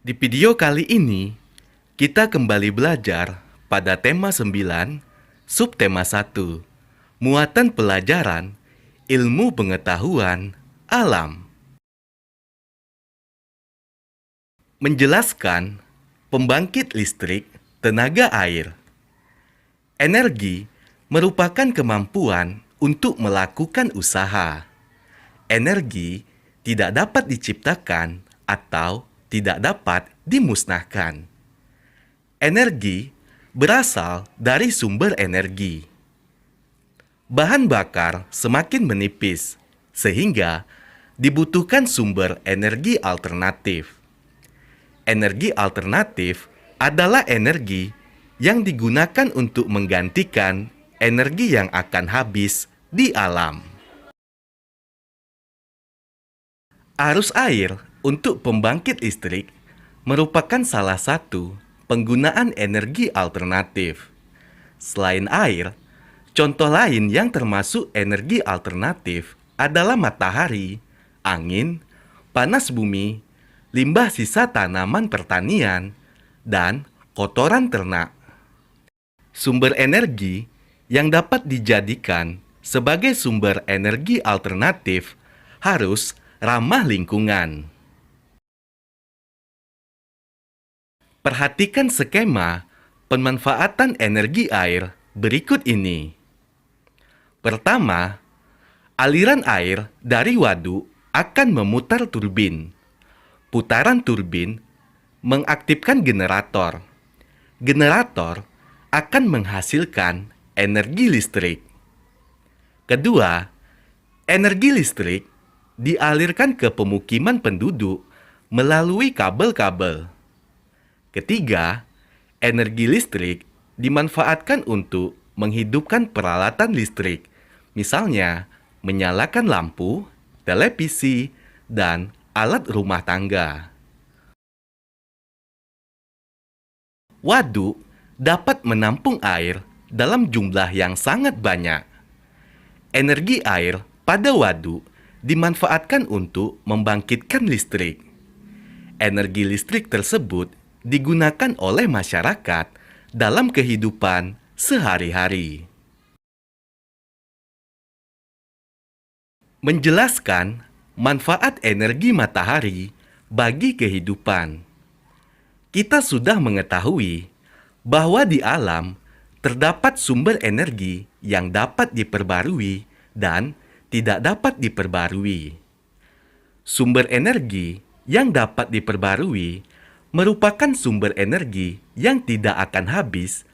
Di video kali ini, kita kembali belajar pada tema 9, subtema 1, muatan pelajaran, ilmu pengetahuan, alam. Menjelaskan pembangkit listrik tenaga air. Energi merupakan kemampuan untuk melakukan usaha. Energi tidak dapat diciptakan atau tidak dapat dimusnahkan. Energi berasal dari sumber energi. Bahan bakar semakin menipis, sehingga dibutuhkan sumber energi alternatif. Energi alternatif adalah energi yang digunakan untuk menggantikan energi yang akan habis di alam. Arus air untuk pembangkit listrik merupakan salah satu penggunaan energi alternatif. Selain air, contoh lain yang termasuk energi alternatif adalah matahari, angin, panas bumi, limbah sisa tanaman pertanian, dan kotoran ternak. Sumber energi yang dapat dijadikan sebagai sumber energi alternatif harus ramah lingkungan. Perhatikan skema pemanfaatan energi air berikut ini. Pertama, aliran air dari waduk akan memutar turbin. Putaran turbin mengaktifkan generator. Generator akan menghasilkan energi listrik. Kedua, energi listrik dialirkan ke pemukiman penduduk melalui kabel-kabel. Ketiga, energi listrik dimanfaatkan untuk menghidupkan peralatan listrik, misalnya menyalakan lampu, televisi, dan alat rumah tangga. Waduk dapat menampung air dalam jumlah yang sangat banyak. Energi air pada waduk dimanfaatkan untuk membangkitkan listrik. Energi listrik tersebut digunakan oleh masyarakat dalam kehidupan sehari-hari. Menjelaskan manfaat energi matahari bagi kehidupan. Kita sudah mengetahui bahwa di alam terdapat sumber energi yang dapat diperbarui dan tidak dapat diperbarui. Sumber energi yang dapat diperbarui merupakan sumber energi yang tidak akan habis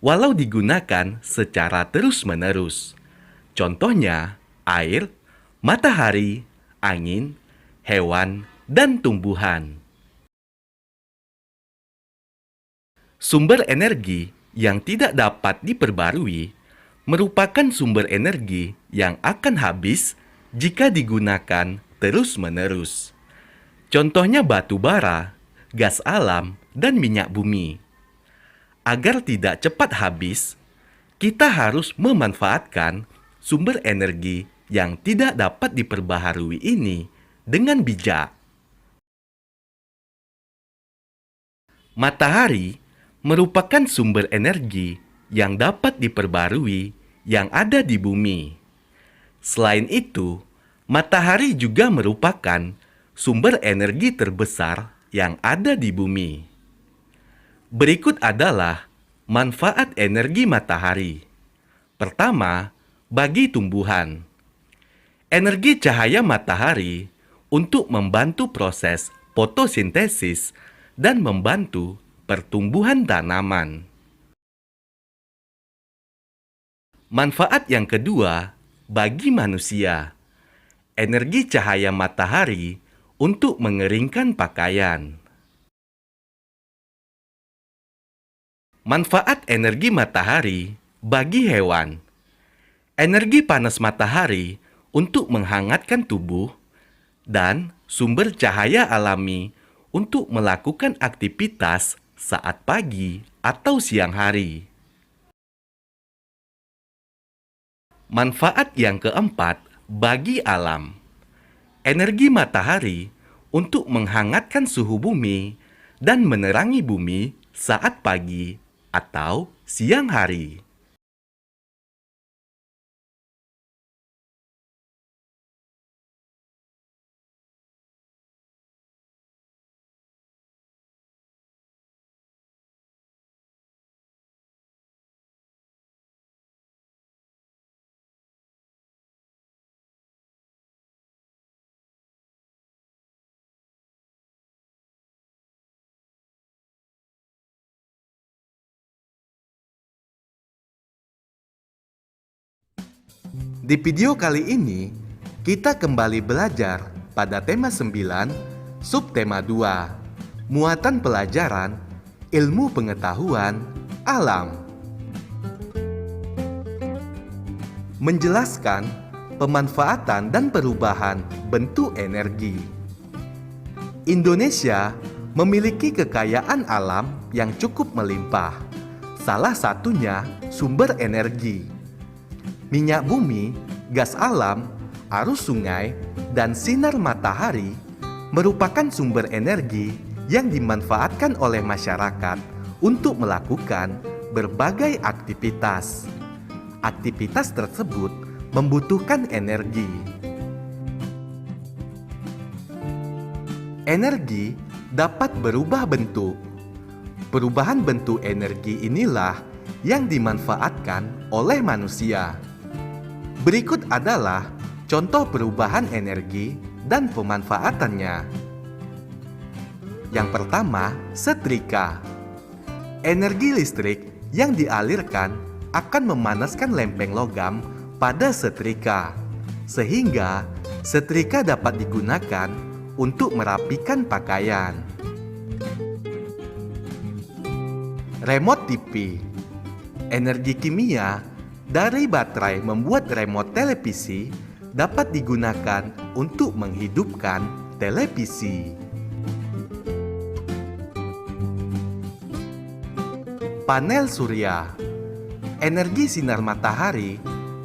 walau digunakan secara terus-menerus. Contohnya, air, matahari, angin, hewan, dan tumbuhan. Sumber energi yang tidak dapat diperbarui merupakan sumber energi yang akan habis jika digunakan terus-menerus. Contohnya batu bara, gas alam, dan minyak bumi. Agar tidak cepat habis, kita harus memanfaatkan sumber energi yang tidak dapat diperbaharui ini dengan bijak. Matahari merupakan sumber energi yang dapat diperbarui yang ada di bumi. Selain itu, matahari juga merupakan sumber energi terbesar yang ada di bumi. Berikut adalah manfaat energi matahari. Pertama, bagi tumbuhan. Energi cahaya matahari untuk membantu proses fotosintesis dan membantu pertumbuhan tanaman. Manfaat yang kedua, bagi manusia. Energi cahaya matahari untuk mengeringkan pakaian. Manfaat energi matahari bagi hewan. Energi panas matahari untuk menghangatkan tubuh dan sumber cahaya alami untuk melakukan aktivitas saat pagi atau siang hari. Manfaat yang keempat bagi alam. Energi matahari untuk menghangatkan suhu bumi dan menerangi bumi saat pagi atau siang hari. Di video kali ini, kita kembali belajar pada tema 9, subtema 2, muatan pelajaran, ilmu pengetahuan, alam. Menjelaskan pemanfaatan dan perubahan bentuk energi. Indonesia memiliki kekayaan alam yang cukup melimpah. Salah satunya sumber energi. Minyak bumi, gas alam, arus sungai, dan sinar matahari merupakan sumber energi yang dimanfaatkan oleh masyarakat untuk melakukan berbagai aktivitas. Aktivitas tersebut membutuhkan energi. Energi dapat berubah bentuk. Perubahan bentuk energi inilah yang dimanfaatkan oleh manusia. Berikut adalah contoh perubahan energi dan pemanfaatannya. Yang pertama, setrika. Energi listrik yang dialirkan akan memanaskan lempeng logam pada setrika, sehingga setrika dapat digunakan untuk merapikan pakaian. Remote TV. Energi kimia dari baterai membuat remote televisi dapat digunakan untuk menghidupkan televisi. Panel surya. Energi sinar matahari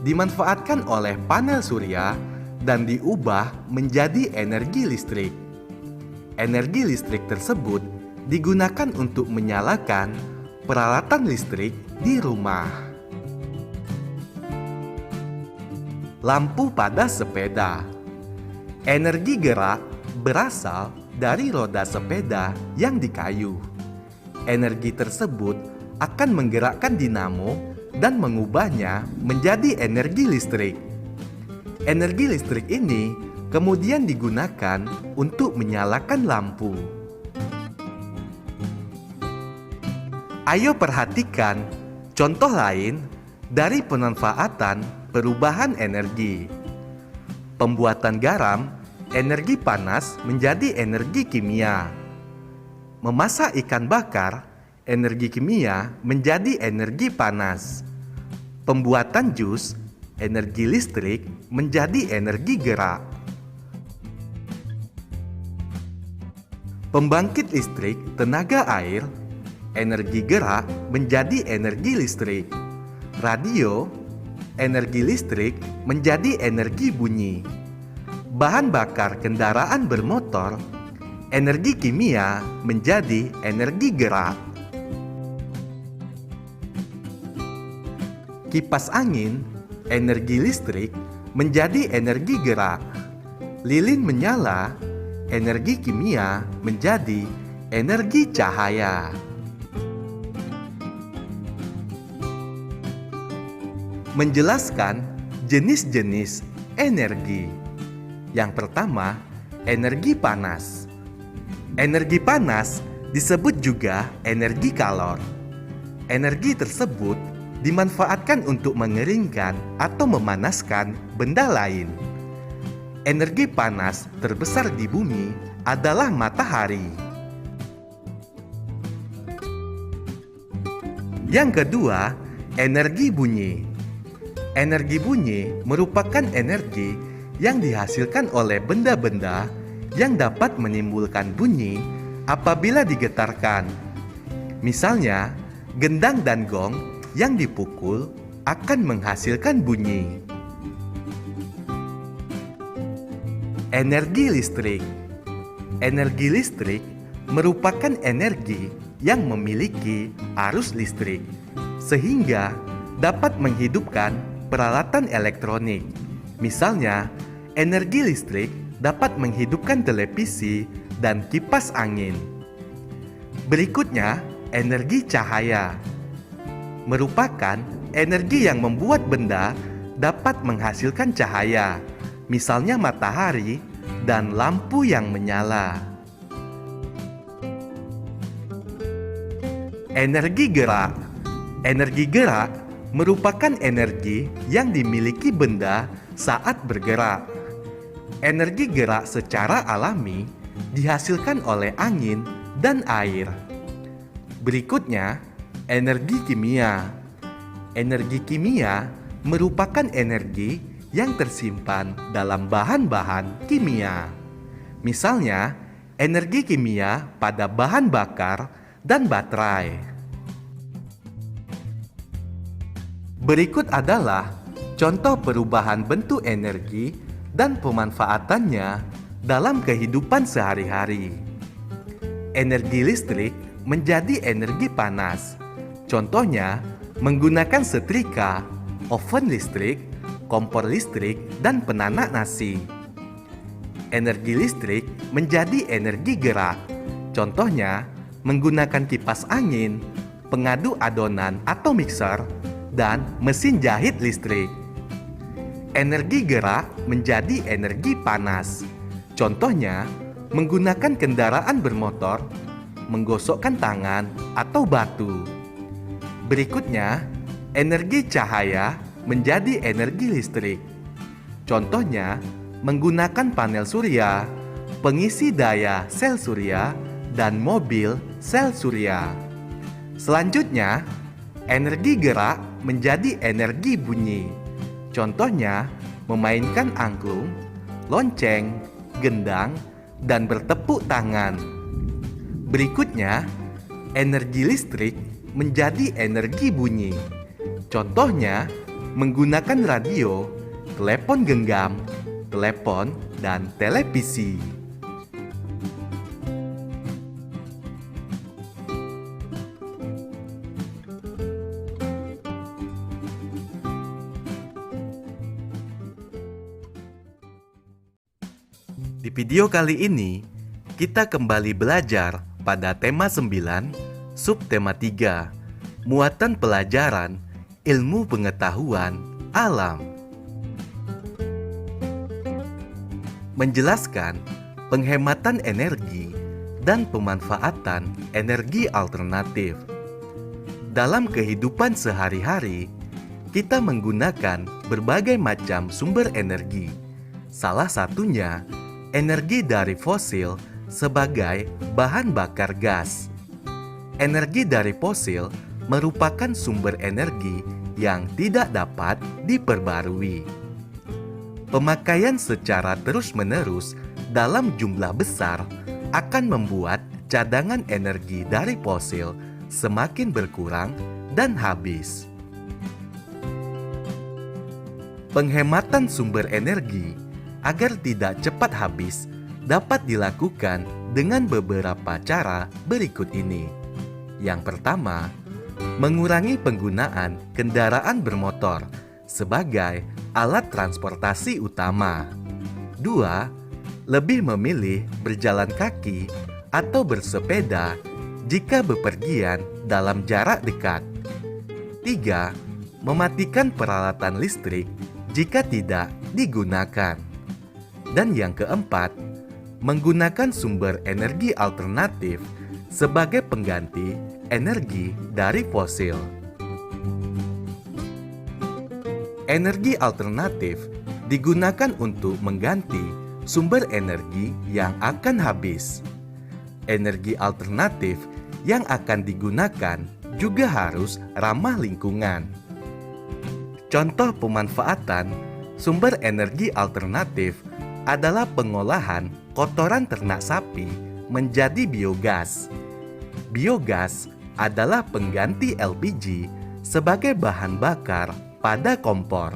dimanfaatkan oleh panel surya dan diubah menjadi energi listrik. Energi listrik tersebut digunakan untuk menyalakan peralatan listrik di rumah. Lampu pada sepeda. Energi gerak berasal dari roda sepeda yang dikayuh. Energi tersebut akan menggerakkan dinamo dan mengubahnya menjadi energi listrik. Energi listrik ini kemudian digunakan untuk menyalakan lampu. Ayo perhatikan contoh lain dari pemanfaatan perubahan energi. Pembuatan garam, energi panas menjadi energi kimia. Memasak ikan bakar, energi kimia menjadi energi panas. Pembuatan jus, energi listrik menjadi energi gerak. Pembangkit listrik tenaga air, energi gerak menjadi energi listrik. Radio, energi listrik menjadi energi bunyi. Bahan bakar kendaraan bermotor, energi kimia menjadi energi gerak. Kipas angin, energi listrik menjadi energi gerak. Lilin menyala, energi kimia menjadi energi cahaya. Menjelaskan jenis-jenis energi. Yang pertama, energi panas. Energi panas disebut juga energi kalor. Energi tersebut dimanfaatkan untuk mengeringkan atau memanaskan benda lain. Energi panas terbesar di bumi adalah matahari. Yang kedua, energi bunyi. Energi bunyi merupakan energi yang dihasilkan oleh benda-benda yang dapat menimbulkan bunyi apabila digetarkan. Misalnya, gendang dan gong yang dipukul akan menghasilkan bunyi. Energi listrik. Energi listrik merupakan energi yang memiliki arus listrik, sehingga dapat menghidupkan peralatan elektronik. Misalnya, energi listrik dapat menghidupkan televisi dan kipas angin. Berikutnya, energi cahaya merupakan energi yang membuat benda dapat menghasilkan cahaya, misalnya matahari dan lampu yang menyala. Energi gerak. Energi gerak merupakan energi yang dimiliki benda saat bergerak. Energi gerak secara alami dihasilkan oleh angin dan air. Berikutnya, energi kimia. Energi kimia merupakan energi yang tersimpan dalam bahan-bahan kimia. Misalnya, energi kimia pada bahan bakar dan baterai. Berikut adalah contoh perubahan bentuk energi dan pemanfaatannya dalam kehidupan sehari-hari. Energi listrik menjadi energi panas. Contohnya, menggunakan setrika, oven listrik, kompor listrik, dan penanak nasi. Energi listrik menjadi energi gerak. Contohnya, menggunakan kipas angin, pengaduk adonan atau mixer, dan mesin jahit listrik. Energi gerak menjadi energi panas. Contohnya, menggunakan kendaraan bermotor, menggosokkan tangan, atau batu. Berikutnya, energi cahaya menjadi energi listrik. Contohnya, menggunakan panel surya, pengisi daya sel surya, dan mobil sel surya. Selanjutnya, energi gerak menjadi energi bunyi. Contohnya, memainkan angklung, lonceng, gendang, dan bertepuk tangan. Berikutnya, energi listrik menjadi energi bunyi. Contohnya, menggunakan radio, telepon genggam, telepon, dan televisi. Di video kali ini, kita kembali belajar pada tema 9, subtema 3, muatan pelajaran ilmu pengetahuan alam. Menjelaskan penghematan energi dan pemanfaatan energi alternatif. Dalam kehidupan sehari-hari, kita menggunakan berbagai macam sumber energi. Salah satunya energi dari fosil sebagai bahan bakar gas. Energi dari fosil merupakan sumber energi yang tidak dapat diperbarui. Pemakaian secara terus-menerus dalam jumlah besar akan membuat cadangan energi dari fosil semakin berkurang dan habis. Penghematan sumber energi agar tidak cepat habis dapat dilakukan dengan beberapa cara berikut ini. Yang pertama, mengurangi penggunaan kendaraan bermotor sebagai alat transportasi utama. 2. Lebih memilih berjalan kaki atau bersepeda jika bepergian dalam jarak dekat. 3. Mematikan peralatan listrik jika tidak digunakan. Dan yang keempat, menggunakan sumber energi alternatif sebagai pengganti energi dari fosil. Energi alternatif digunakan untuk mengganti sumber energi yang akan habis. Energi alternatif yang akan digunakan juga harus ramah lingkungan. Contoh pemanfaatan sumber energi alternatif adalah pengolahan kotoran ternak sapi menjadi biogas. Biogas adalah pengganti LPG sebagai bahan bakar pada kompor.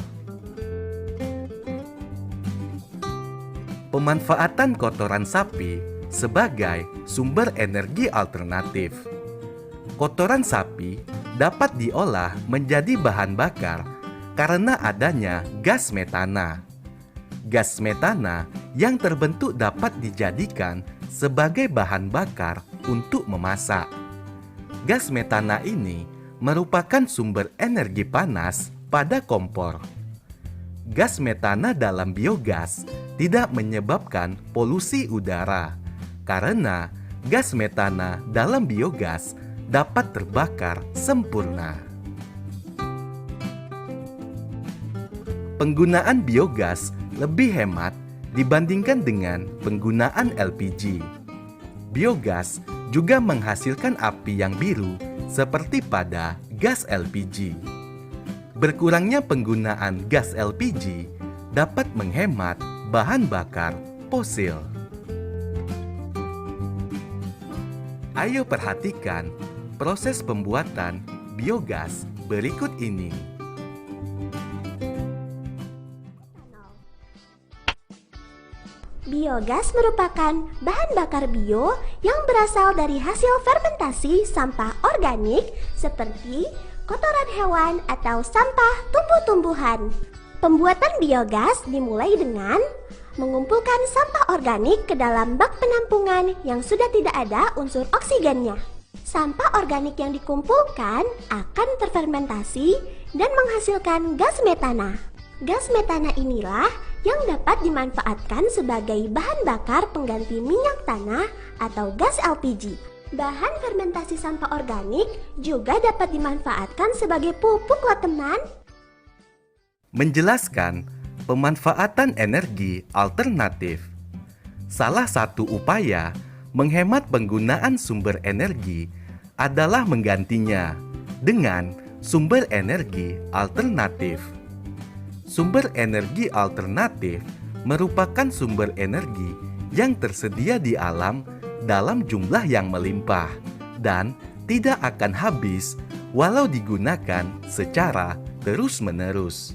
Pemanfaatan kotoran sapi sebagai sumber energi alternatif. Kotoran sapi dapat diolah menjadi bahan bakar karena adanya gas metana. Gas metana yang terbentuk dapat dijadikan sebagai bahan bakar untuk memasak. Gas metana ini merupakan sumber energi panas pada kompor. Gas metana dalam biogas tidak menyebabkan polusi udara karena gas metana dalam biogas dapat terbakar sempurna. Penggunaan biogas lebih hemat dibandingkan dengan penggunaan LPG. Biogas juga menghasilkan api yang biru seperti pada gas LPG. Berkurangnya penggunaan gas LPG dapat menghemat bahan bakar fosil. Ayo perhatikan proses pembuatan biogas berikut ini. Biogas merupakan bahan bakar bio yang berasal dari hasil fermentasi sampah organik seperti kotoran hewan atau sampah tumbuh-tumbuhan. Pembuatan biogas dimulai dengan mengumpulkan sampah organik ke dalam bak penampungan yang sudah tidak ada unsur oksigennya. Sampah organik yang dikumpulkan akan terfermentasi dan menghasilkan gas metana. Gas metana inilah yang dapat dimanfaatkan sebagai bahan bakar pengganti minyak tanah atau gas LPG. Bahan fermentasi sampah organik juga dapat dimanfaatkan sebagai pupuk loh teman. Menjelaskan pemanfaatan energi alternatif. Salah satu upaya menghemat penggunaan sumber energi adalah menggantinya dengan sumber energi alternatif. Sumber energi alternatif merupakan sumber energi yang tersedia di alam dalam jumlah yang melimpah dan tidak akan habis walau digunakan secara terus-menerus.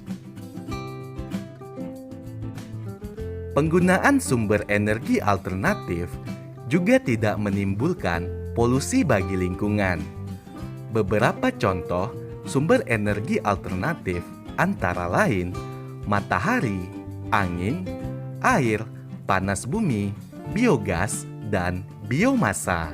Penggunaan sumber energi alternatif juga tidak menimbulkan polusi bagi lingkungan. Beberapa contoh sumber energi alternatif antara lain matahari, angin, air, panas bumi, biogas, dan biomasa.